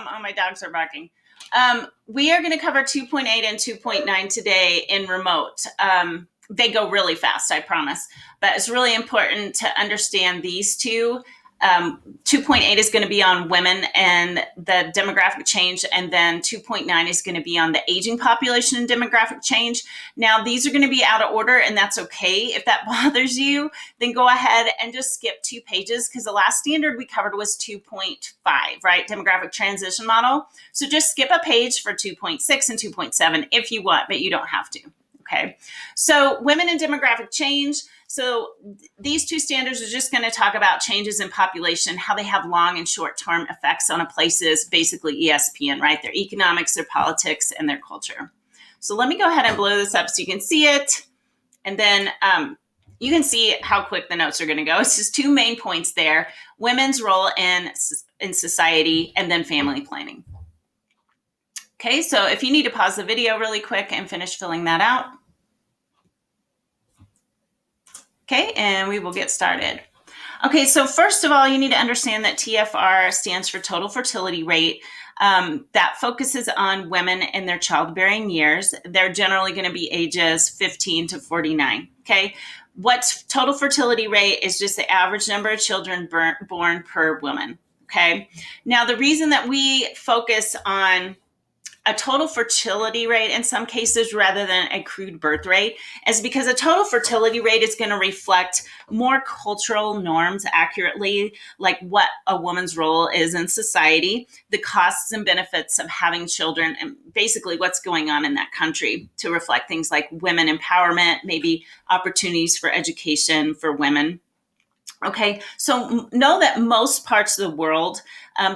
Oh, my dogs are barking. We are going to cover 2.8 and 2.9 today in remote. They go really fast, I promise. But it's really important to understand these two. 2.8 is going to be on women and the demographic change, and then 2.9 is going to be on the aging population and demographic change. Now, these are going to be out of order, and that's okay. If that bothers you, then go ahead and just skip 2 pages, because the last standard we covered was 2.5, right? Demographic transition model. So just skip a page for 2.6 and 2.7 if you want, but you don't have to. Okay. So women and demographic change. So these 2 standards are just going to talk about changes in population, how they have long and short-term effects on a place's basically ESPN, right? Their economics, their politics, and their culture. So let me go ahead and blow this up so you can see it. And then you can see how quick the notes are going to go. It's just 2 main points there: women's role in society, and then family planning. Okay, so if you need to pause the video really quick and finish filling that out. Okay, and we will get started. Okay, so first of all, you need to understand that TFR stands for total fertility rate. That focuses on women in their childbearing years. They're generally going to be ages 15 to 49. Okay, what's total fertility rate is just the average number of children born per woman. Okay, now the reason that we focus on a total fertility rate in some cases rather than a crude birth rate is because a total fertility rate is going to reflect more cultural norms accurately, like what a woman's role is in society, the costs and benefits of having children, and basically what's going on in that country, to reflect things like women empowerment, maybe opportunities for education for women. Okay, so know that most parts of the world,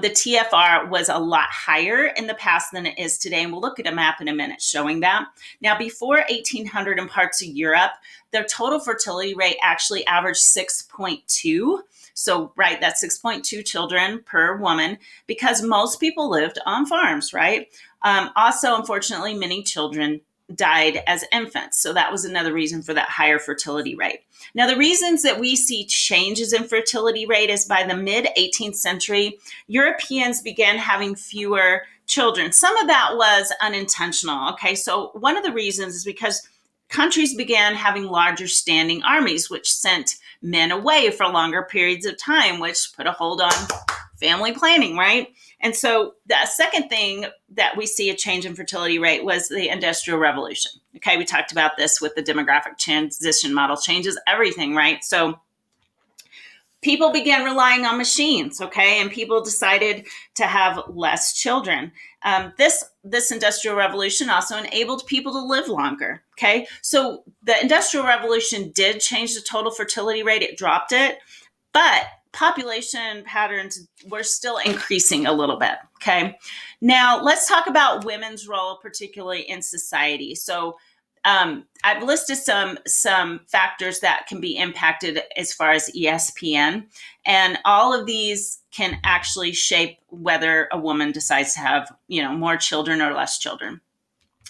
the TFR was a lot higher in the past than it is today. And we'll look at a map in a minute showing that. Now, before 1800 in parts of Europe, their total fertility rate actually averaged 6.2. So, right, that's 6.2 children per woman, because most people lived on farms, right? Also, unfortunately, many children died as infants. So that was another reason for that higher fertility rate. Now, the reasons that we see changes in fertility rate is by the mid 18th century, Europeans began having fewer children. Some of that was unintentional. Okay, so one of the reasons is because countries began having larger standing armies, which sent men away for longer periods of time, which put a hold on family planning, right? And so the second thing that we see a change in fertility rate was the Industrial Revolution. Okay, we talked about this with the demographic transition model, changes everything, right? So people began relying on machines, okay, and people decided to have less children. This Industrial Revolution also enabled people to live longer, okay? So the Industrial Revolution did change the total fertility rate, it dropped it, but population patterns were still increasing a little bit, okay? Now, let's talk about women's role, particularly in society. So I've listed some factors that can be impacted as far as ESPN, and all of these can actually shape whether a woman decides to have, more children or less children.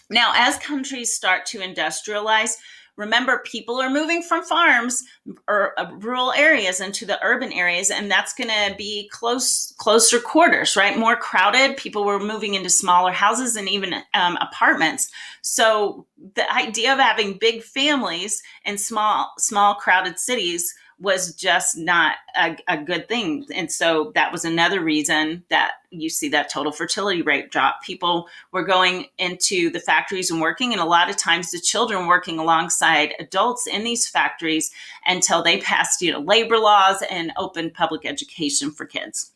Now, as countries start to industrialize, remember, people are moving from farms or rural areas into the urban areas, and that's going to be closer quarters, right? More crowded. People were moving into smaller houses and even apartments. So the idea of having big families in small crowded cities was just not a good thing. And so that was another reason that you see that total fertility rate drop. People were going into the factories and working, and a lot of times the children working alongside adults in these factories until they passed, labor laws and opened public education for kids.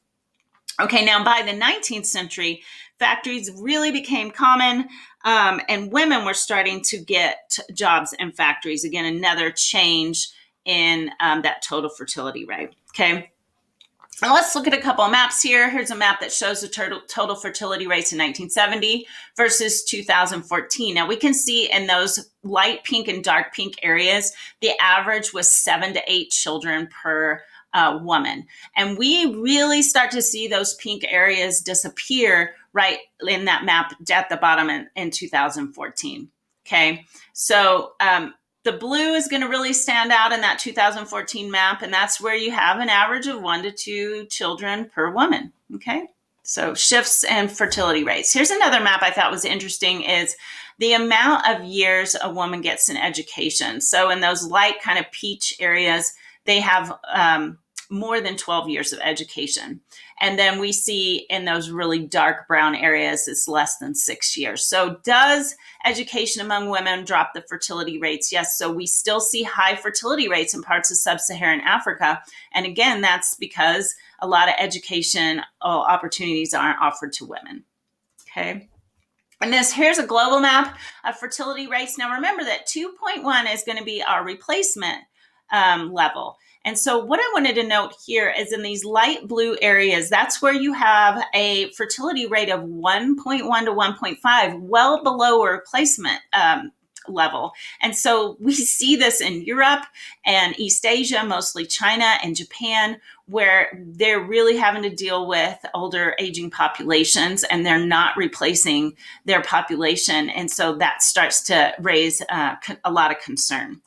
Okay, now by the 19th century, factories really became common, and women were starting to get jobs in factories. Again, another change in that total fertility rate. Okay, now let's look at a couple of maps here. Here's a map that shows the total fertility rates in 1970 versus 2014. Now we can see in those light pink and dark pink areas, the average was 7 to 8 children per woman. And we really start to see those pink areas disappear right in that map at the bottom in 2014. Okay, so the blue is going to really stand out in that 2014 map, and that's where you have an average of 1 to 2 children per woman. Okay, So shifts in fertility rates. Here's another map I thought was interesting is the amount of years a woman gets in education. So in those light kind of peach areas, they have more than 12 years of education. And then we see in those really dark brown areas, it's less than 6 years. So does education among women drop the fertility rates? Yes. So we still see high fertility rates in parts of sub-Saharan Africa. And again, that's because a lot of education opportunities aren't offered to women. Okay. And here's a global map of fertility rates. Now remember that 2.1 is going to be our replacement level. And so what I wanted to note here is in these light blue areas, that's where you have a fertility rate of 1.1 to 1.5, well below a replacement level. And so we see this in Europe and East Asia, mostly China and Japan, where they're really having to deal with older aging populations and they're not replacing their population. And so that starts to raise a lot of concern.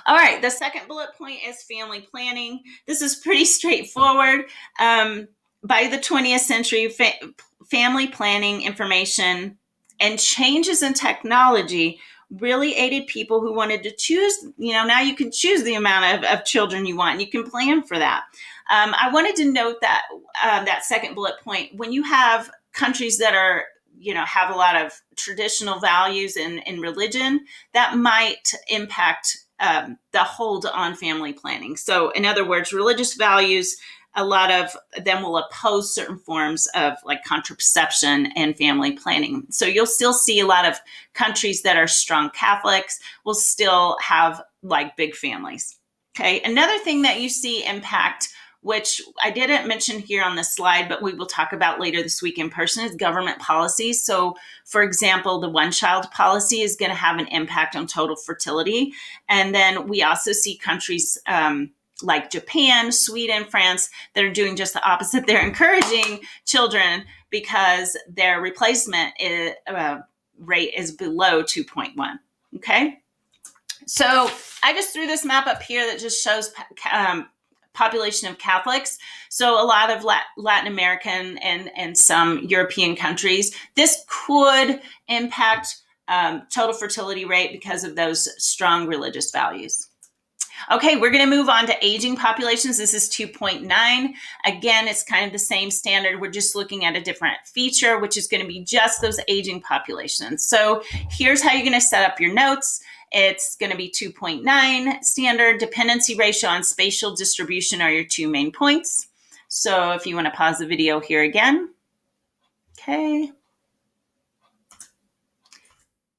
All right, the second bullet point is family planning. This is pretty straightforward. By the 20th century, family planning information and changes in technology really aided people who wanted to choose, now you can choose the amount of children you want, and you can plan for that. I wanted to note that that second bullet point, when you have countries that are have a lot of traditional values in religion, that might impact the hold on family planning. So in other words, religious values, a lot of them will oppose certain forms of like contraception and family planning. So you'll still see a lot of countries that are strong Catholics will still have like big families. Okay. Another thing that you see impact, which I didn't mention here on this slide, but we will talk about later this week in person, is government policies. So, for example, the one-child policy is going to have an impact on total fertility. And then we also see countries like Japan, Sweden, France that are doing just the opposite. They're encouraging children because their replacement rate is below 2.1. Okay? So I just threw this map up here that just shows population of Catholics. So a lot of Latin American and some European countries. This could impact total fertility rate because of those strong religious values. Okay, we're going to move on to aging populations. This is 2.9. Again, it's kind of the same standard. We're just looking at a different feature, which is going to be just those aging populations. So here's how you're going to set up your notes. It's going to be 2.9 standard. Dependency ratio and spatial distribution are your two main points. So if you want to pause the video here again. Okay.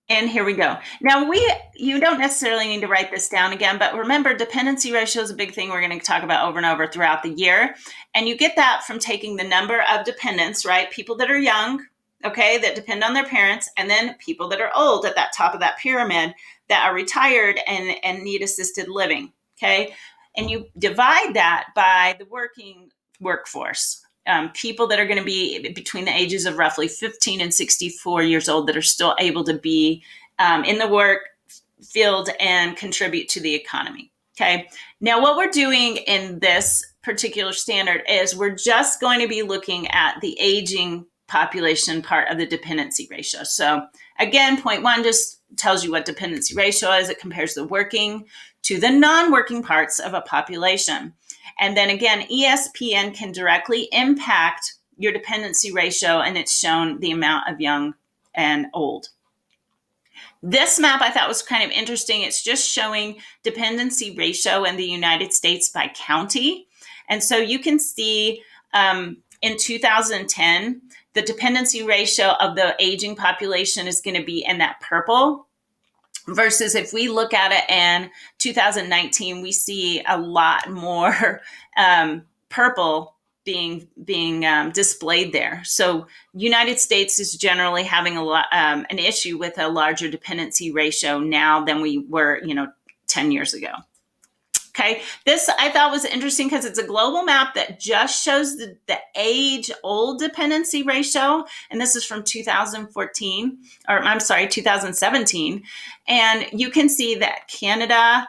And here we go. Now you don't necessarily need to write this down again, but remember dependency ratio is a big thing we're going to talk about over and over throughout the year. And you get that from taking the number of dependents, right? People that are young, okay, that depend on their parents, and then people that are old at that top of that pyramid that are retired and need assisted living, okay? And you divide that by the working workforce. People that are going to be between the ages of roughly 15 and 64 years old that are still able to be in the work field and contribute to the economy. Okay. Now, what we're doing in this particular standard is we're just going to be looking at the aging population part of the dependency ratio. So again, point one just tells you what dependency ratio is. It compares the working to the non-working parts of a population. And then again, ESPN can directly impact your dependency ratio, and it's shown the amount of young and old. This map I thought was kind of interesting. It's just showing dependency ratio in the United States by county. And so you can see in 2010, the dependency ratio of the aging population is going to be in that purple. Versus if we look at it in 2019, we see a lot more purple being displayed there. So United States is generally having an issue with a larger dependency ratio now than we were, 10 years ago. Okay, this I thought was interesting because it's a global map that just shows the age-old dependency ratio, and this is from 2017. And you can see that Canada,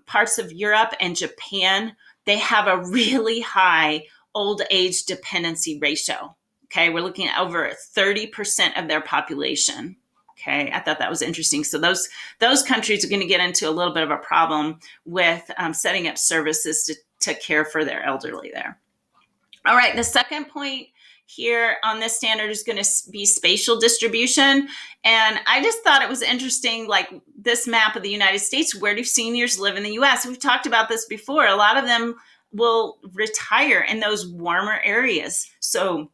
parts of Europe, and Japan, they have a really high old age dependency ratio. Okay, we're looking at over 30% of their population. Okay, I thought that was interesting. So those countries are going to get into a little bit of a problem with setting up services to care for their elderly there. All right, the second point here on this standard is going to be spatial distribution. And I just thought it was interesting, like this map of the United States, where do seniors live in the US? We've talked about this before. A lot of them will retire in those warmer areas. So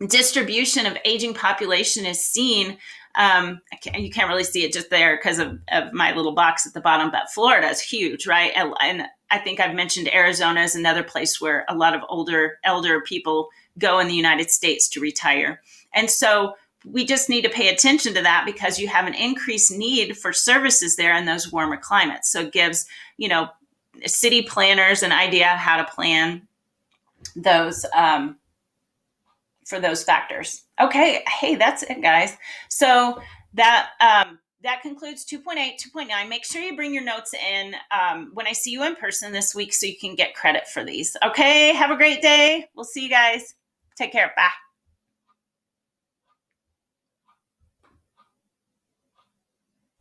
distribution of aging population is seen. You can't really see it just there because of my little box at the bottom, but Florida is huge, right? And I think I've mentioned Arizona is another place where a lot of elder people go in the United States to retire. And so we just need to pay attention to that because you have an increased need for services there in those warmer climates. So it gives, city planners an idea of how to plan those for those factors. Okay, hey, that's it, guys. So that concludes 2.8, 2.9. Make sure you bring your notes in when I see you in person this week so you can get credit for these. Okay, have a great day. We'll see you guys. Take care. Bye.